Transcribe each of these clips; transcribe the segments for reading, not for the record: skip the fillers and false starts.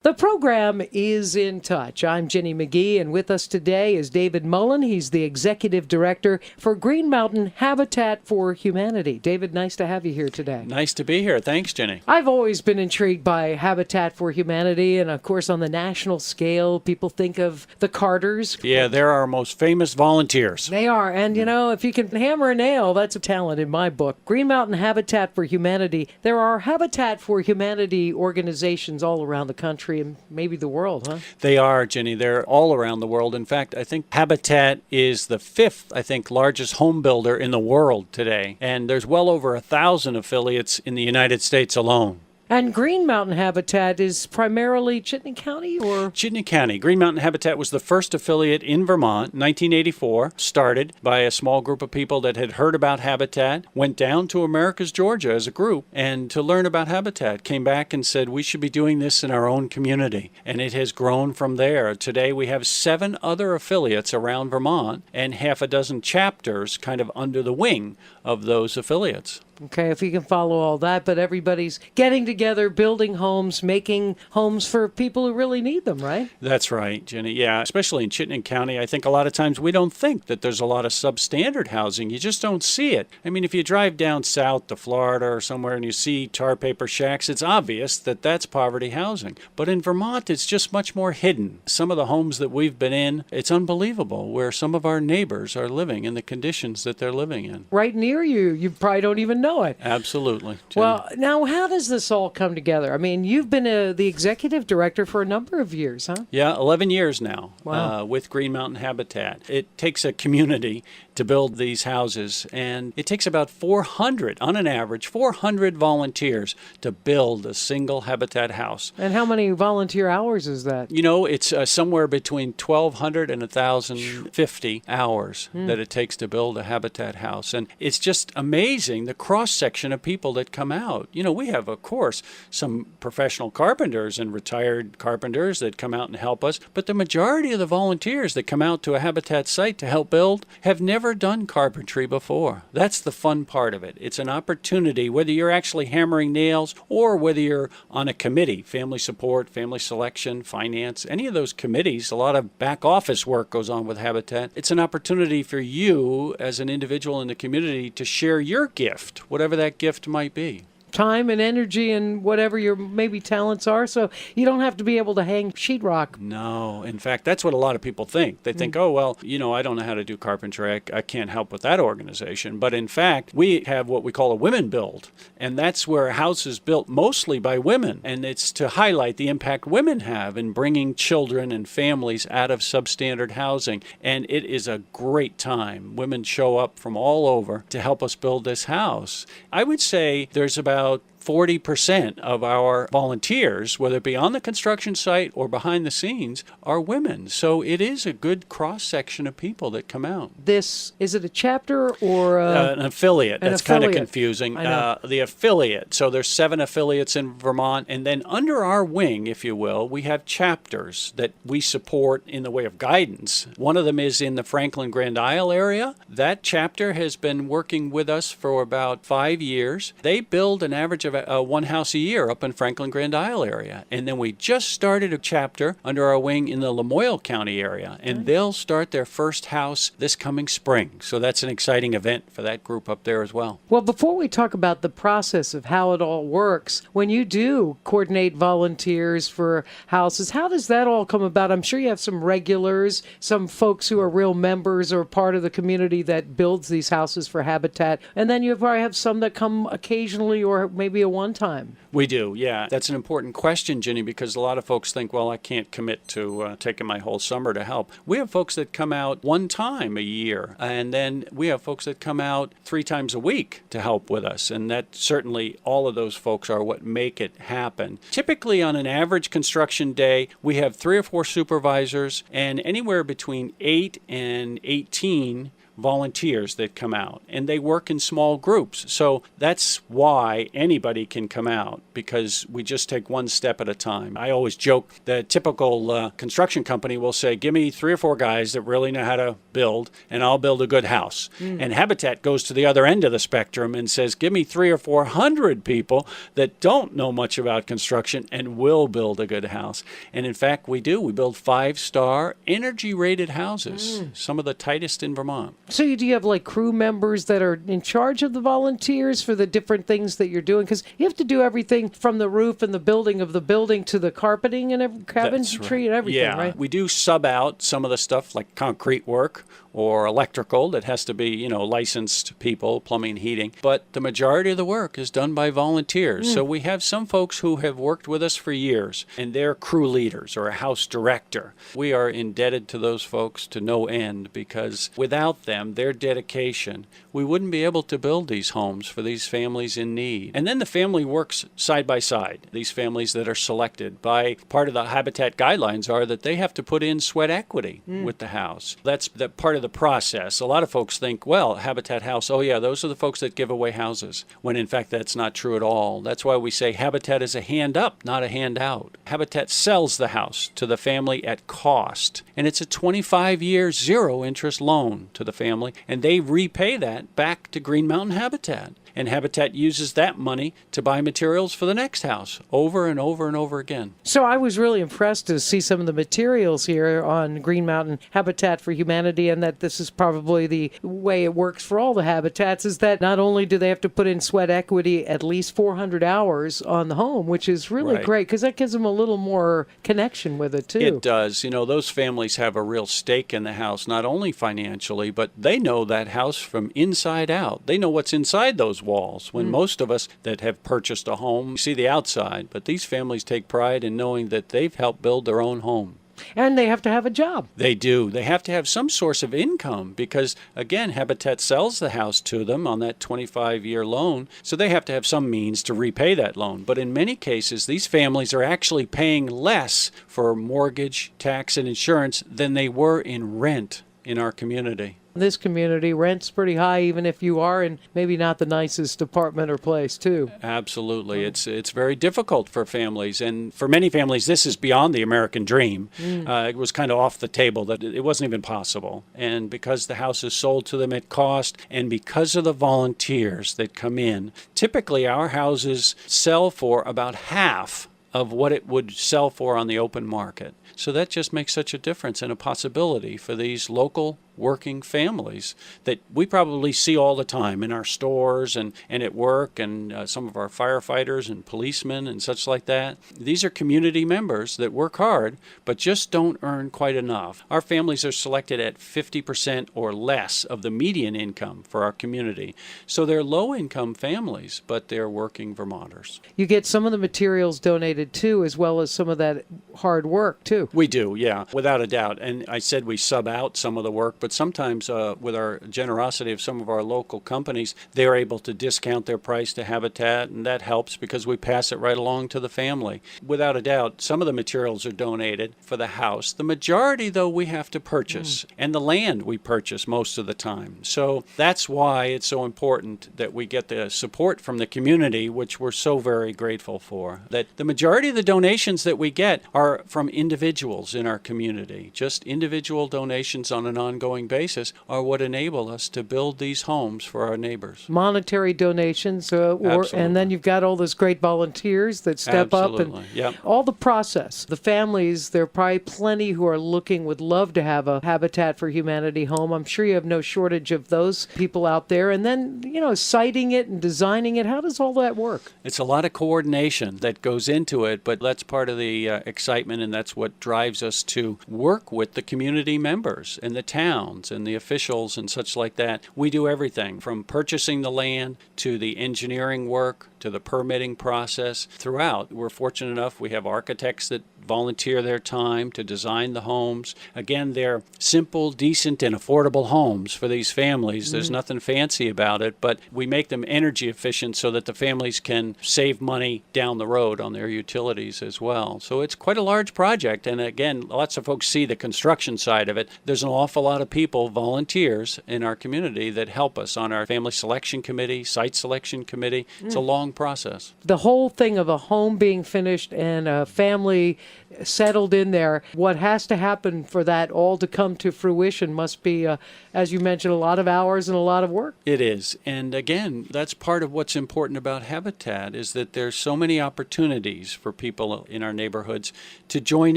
The program is In Touch. I'm Ginny McGhee, and with us today is David Mullen. He's the Executive Director for Green Mountain Habitat for Humanity. David, nice to have you here today. Nice to be here. Thanks, Ginny. I've always been intrigued by Habitat for Humanity, and of course on the national scale, people think of the Carters. Yeah, they're our most famous volunteers. They are, and you know, if you can hammer a nail, that's a talent in my book. Green Mountain Habitat for Humanity. There are Habitat for Humanity organizations all around the country and maybe the world, huh? They are, Ginny. They're all around the world. In fact, I think Habitat is the fifth, largest home builder in the world today. And there's well over 1,000 affiliates in the United States alone. And Green Mountain Habitat is primarily Chittenden County, or? Chittenden County. Green Mountain Habitat was the first affiliate in Vermont, 1984, started by a small group of people that had heard about Habitat, went down to Americus, Georgia as a group, and to learn about Habitat, came back and said, we should be doing this in our own community. And it has grown from there. Today we have 7 other affiliates around Vermont and half a dozen chapters kind of under the wing of those affiliates. Okay, if you can follow all that, but everybody's getting together, building homes, making homes for people who really need them, right? That's right, Jenny. Yeah, especially in Chittenden County, I think a lot of times we don't think that there's a lot of substandard housing. You just don't see it. I mean, if you drive down south to Florida or somewhere and you see tar paper shacks, it's obvious that that's poverty housing. But in Vermont, it's just much more hidden. Some of the homes that we've been in, it's unbelievable where some of our neighbors are living in the conditions that they're living in. Right near you. You probably don't even know it. Absolutely. Jenny. Well, now, how does this all come together? I mean, you've been the executive director for a number of years, huh? Yeah, 11 years now. Wow. With Green Mountain Habitat. It takes a community to build these houses, and it takes about 400, on an average, 400 volunteers to build a single Habitat house. And how many volunteer hours is that? You know, it's somewhere between 1,200 and 1,050 hours that it takes to build a Habitat house. And it's just amazing, the cross-section of people that come out. You know, we have, of course, some professional carpenters and retired carpenters that come out and help us, but the majority of the volunteers that come out to a Habitat site to help build have never done carpentry before. That's the fun part of it. It's an opportunity, whether you're actually hammering nails or whether you're on a committee, family support, family selection, finance, any of those committees, a lot of back office work goes on with Habitat. It's an opportunity for you as an individual in the community to share your gift, whatever that gift might be. Time and energy and whatever your maybe talents are, so you don't have to be able to hang sheetrock. No. In fact, that's what a lot of people think. They think, oh, well, you know, I don't know how to do carpentry. I can't help with that organization. But in fact, we have what we call a women build, and that's where a house is built mostly by women, and it's to highlight the impact women have in bringing children and families out of substandard housing. And it is a great time. Women show up from all over to help us build this house. I would say there's about 40% of our volunteers, whether it be on the construction site or behind the scenes, are women. So it is a good cross-section of people that come out. Is it a chapter or an affiliate? That's kind of confusing. I know. The affiliate. So there's 7 affiliates in Vermont. And then under our wing, if you will, we have chapters that we support in the way of guidance. One of them is in the Franklin Grand Isle area. That chapter has been working with us for about 5 years. They build an average of one house a year up in Franklin Grand Isle area. And then we just started a chapter under our wing in the Lamoille County area. And they'll start their first house this coming spring. So that's an exciting event for that group up there as well. Well, before we talk about the process of how it all works, when you do coordinate volunteers for houses, how does that all come about? I'm sure you have some regulars, some folks who are real members or part of the community that builds these houses for Habitat. And then you probably have some that come occasionally or maybe a one-time. We do, yeah. That's an important question, Ginny, because a lot of folks think, well, I can't commit to taking my whole summer to help. We have folks that come out one time a year, and then we have folks that come out 3 times a week to help with us, and that certainly all of those folks are what make it happen. Typically on an average construction day, we have 3 or 4 supervisors and anywhere between 8 and 18 volunteers that come out, and they work in small groups. So that's why anybody can come out, because we just take one step at a time. I always joke, the typical construction company will say, give me 3 or 4 guys that really know how to build, and I'll build a good house. And Habitat goes to the other end of the spectrum and says, give me 300 or 400 people that don't know much about construction and will build a good house. And in fact, we do. We build 5-star energy-rated houses, some of the tightest in Vermont. So do you have like crew members that are in charge of the volunteers for the different things that you're doing? Because you have to do everything from the roof and the building of the building to the carpeting and cabinetry and everything, yeah, right? We do sub out some of the stuff like concrete work or electrical that has to be, licensed people, plumbing, heating. But the majority of the work is done by volunteers. So we have some folks who have worked with us for years, and they're crew leaders or a house director. We are indebted to those folks to no end, because without them, their dedication, we wouldn't be able to build these homes for these families in need. And then the family works side by side. These families that are selected by part of the Habitat guidelines are that they have to put in sweat equity with the house. That's the part of the process. A lot of folks think, well, Habitat House, oh yeah, those are the folks that give away houses, when in fact that's not true at all. That's why we say Habitat is a hand up, not a hand out. Habitat sells the house to the family at cost, and it's a 25-year zero-interest loan to the family, and they repay that back to Green Mountain Habitat. And Habitat uses that money to buy materials for the next house over and over and over again. So I was really impressed to see some of the materials here on Green Mountain Habitat for Humanity, and that this is probably the way it works for all the habitats, is that not only do they have to put in sweat equity at least 400 hours on the home, which is really great, because that gives them a little more connection with it, too. It does. Those families have a real stake in the house, not only financially, but they know that house from inside out. They know what's inside those walls. When most of us that have purchased a home see the outside, but these families take pride in knowing that they've helped build their own home. And they have to have a job. They do. They have to have some source of income because, again, Habitat sells the house to them on that 25-year loan, so they have to have some means to repay that loan. But in many cases, these families are actually paying less for mortgage, tax, and insurance than they were in rent in our community. This community, rent's pretty high, even if you are in maybe not the nicest apartment or place, too. Absolutely. It's very difficult for families. And for many families, this is beyond the American dream. It was kind of off the table, that it wasn't even possible. And because the house is sold to them at cost, and because of the volunteers that come in, typically our houses sell for about half of what it would sell for on the open market. So that just makes such a difference and a possibility for these local working families that we probably see all the time in our stores and at work, and some of our firefighters and policemen and such like that. These are community members that work hard but just don't earn quite enough. Our families are selected at 50% or less of the median income for our community. So they're low-income families, but they're working Vermonters. You get some of the materials donated too, as well as some of that hard work too. We do, yeah, without a doubt. And I said we sub out some of the work, but sometimes with our generosity of some of our local companies, they're able to discount their price to Habitat, and that helps because we pass it right along to the family. Without a doubt, some of the materials are donated for the house. The majority, though, we have to purchase, and the land we purchase most of the time. So that's why it's so important that we get the support from the community, which we're so very grateful for. That the majority of the donations that we get are from individuals in our community. Just individual donations on an ongoing basis are what enable us to build these homes for our neighbors. Monetary donations, and then you've got all those great volunteers that step up and all the process. The families, there are probably plenty who are would love to have a Habitat for Humanity home. I'm sure you have no shortage of those people out there. And then, siting it and designing it, how does all that work? It's a lot of coordination that goes into it, but that's part of the excitement, and that's what drives us to work with the community members and the towns and the officials and such like that. We do everything from purchasing the land to the engineering work to the permitting process throughout. We're fortunate enough, we have architects that volunteer their time to design the homes. Again, they're simple, decent, and affordable homes for these families. There's nothing fancy about it, but we make them energy efficient so that the families can save money down the road on their utilities as well. So it's quite a large project, and again, lots of folks see the construction side of it. There's an awful lot of people, volunteers in our community, that help us on our family selection committee, site selection committee. It's a long process. The whole thing of a home being finished and a family settled in there, what has to happen for that all to come to fruition must be, as you mentioned, a lot of hours and a lot of work. It is. And again, that's part of what's important about Habitat, is that there's so many opportunities for people in our neighborhoods to join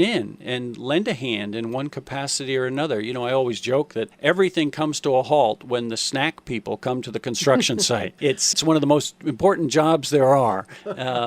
in and lend a hand in one capacity or another. You know, I always joke that everything comes to a halt when the snack people come to the construction site. It's one of the most important jobs there are,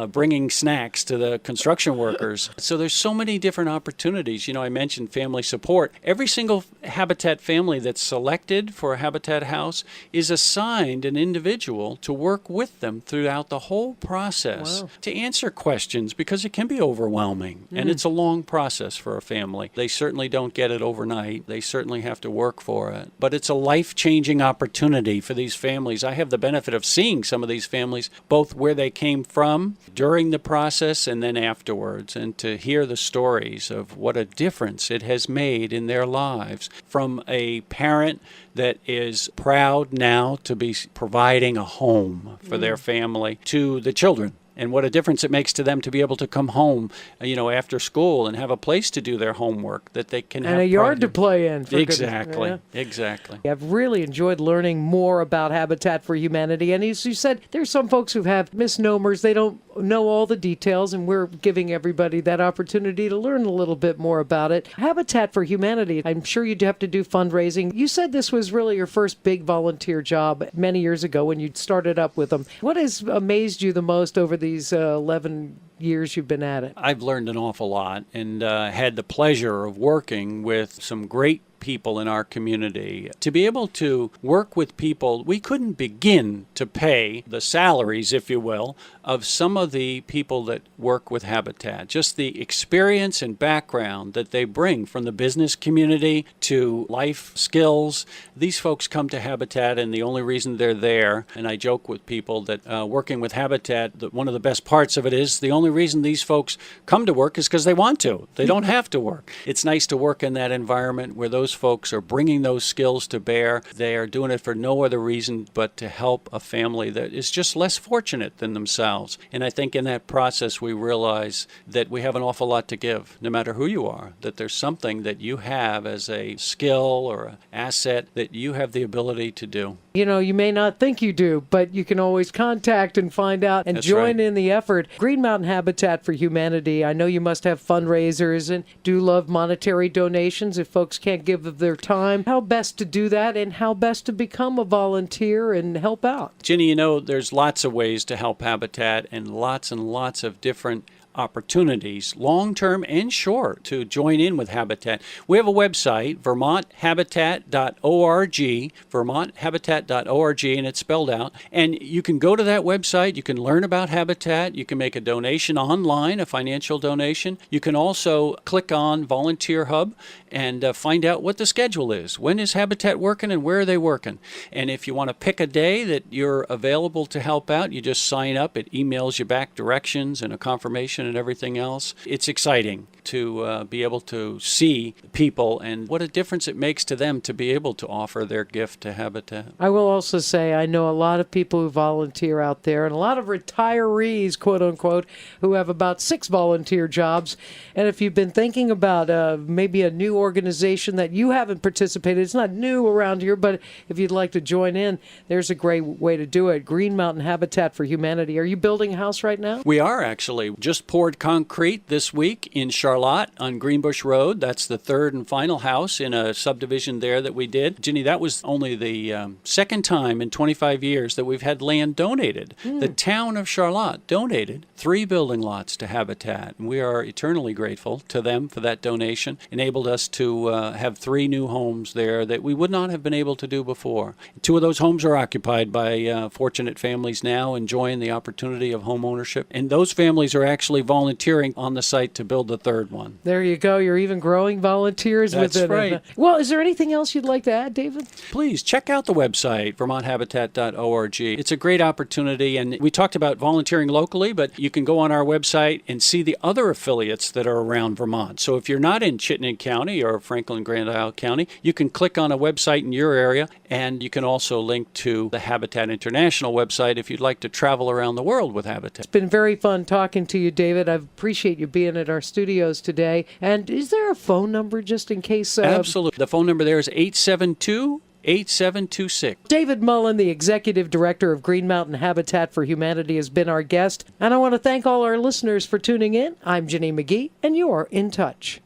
bringing snacks to the construction workers. So there's so many different opportunities. You know, I mentioned family support. Every single Habitat family that's selected for a Habitat house is assigned an individual to work with them throughout the whole process to answer questions, because it can be overwhelming and it's a long process for a family. They certainly don't get it overnight. They certainly have to work for it. But it's a life-changing opportunity for these families. I have the benefit of seeing some of these families, both where they came from during the process and then afterwards, and to hear the stories of what a difference it has made in their lives, from a parent that is proud now to be providing a home for their family, to the children, and what a difference it makes to them to be able to come home, you know, after school and have a place to do their homework that they can have. And a yard to play in. Exactly. Exactly. I've really enjoyed learning more about Habitat for Humanity. And as you said, there's some folks who have misnomers. They don't know all the details, and we're giving everybody that opportunity to learn a little bit more about it. Habitat for Humanity, I'm sure you'd have to do fundraising. You said this was really your first big volunteer job many years ago when you started up with them. What has amazed you the most over these 11 years you've been at it? I've learned an awful lot, and had the pleasure of working with some great people in our community. To be able to work with people, we couldn't begin to pay the salaries, if you will, of some of the people that work with Habitat. Just the experience and background that they bring from the business community to life skills. These folks come to Habitat, and the only reason they're there, and I joke with people that working with Habitat, that one of the best parts of it is the only reason these folks come to work is because they want to. They don't have to work. It's nice to work in that environment where those folks are bringing those skills to bear. They are doing it for no other reason but to help a family that is just less fortunate than themselves. And I think in that process we realize that we have an awful lot to give, no matter who you are, that there's something that you have as a skill or an asset that you have the ability to do. You know, you may not think you do, but you can always contact and find out and join in the effort. Green Mountain Habitat for Humanity, I know you must have fundraisers and do love monetary donations if folks can't give of their time. How best to do that, and how best to become a volunteer and help out? Ginny, you know, there's lots of ways to help Habitat, and lots of different opportunities, long-term and short, to join in with Habitat. We have a website, vermonthabitat.org, vermonthabitat.org, and it's spelled out. And you can go to that website. You can learn about Habitat. You can make a donation online, a financial donation. You can also click on Volunteer Hub and find out what the schedule is. When is Habitat working and where are they working? And if you want to pick a day that you're available to help out, you just sign up. It emails you back directions and a confirmation and everything else. It's exciting to be able to see people and what a difference it makes to them to be able to offer their gift to Habitat. I will also say I know a lot of people who volunteer out there, and a lot of retirees, quote unquote, who have about 6 volunteer jobs. And if you've been thinking about maybe a new organization that you haven't participated, it's not new around here, but if you'd like to join in, there's a great way to do it. Green Mountain Habitat for Humanity. Are you building a house right now? We are, actually. Just poured concrete this week in Charlotte, Charlotte on Greenbush Road. That's the third and final house in a subdivision there that we did. Ginny, that was only the second time in 25 years that we've had land donated. The town of Charlotte donated 3 building lots to Habitat, and we are eternally grateful to them for that donation. Enabled us to have 3 new homes there that we would not have been able to do before. 2 of those homes are occupied by fortunate families now enjoying the opportunity of home ownership, and those families are actually volunteering on the site to build the third one. There you go. You're even growing volunteers That's with it. right. Well, is there anything else you'd like to add, David? Please check out the website, vermonthabitat.org. It's a great opportunity, and we talked about volunteering locally, but you can go on our website and see the other affiliates that are around Vermont. So if you're not in Chittenden County or Franklin Grand Isle County, you can click on a website in your area, and you can also link to the Habitat International website if you'd like to travel around the world with Habitat. It's been very fun talking to you, David. I appreciate you being at our studios today. And is there a phone number just in case? Absolutely. The phone number there is 872-8726. David Mullen, the Executive Director of Green Mountain Habitat for Humanity, has been our guest. And I want to thank all our listeners for tuning in. I'm Ginny McGhee, and you're in touch.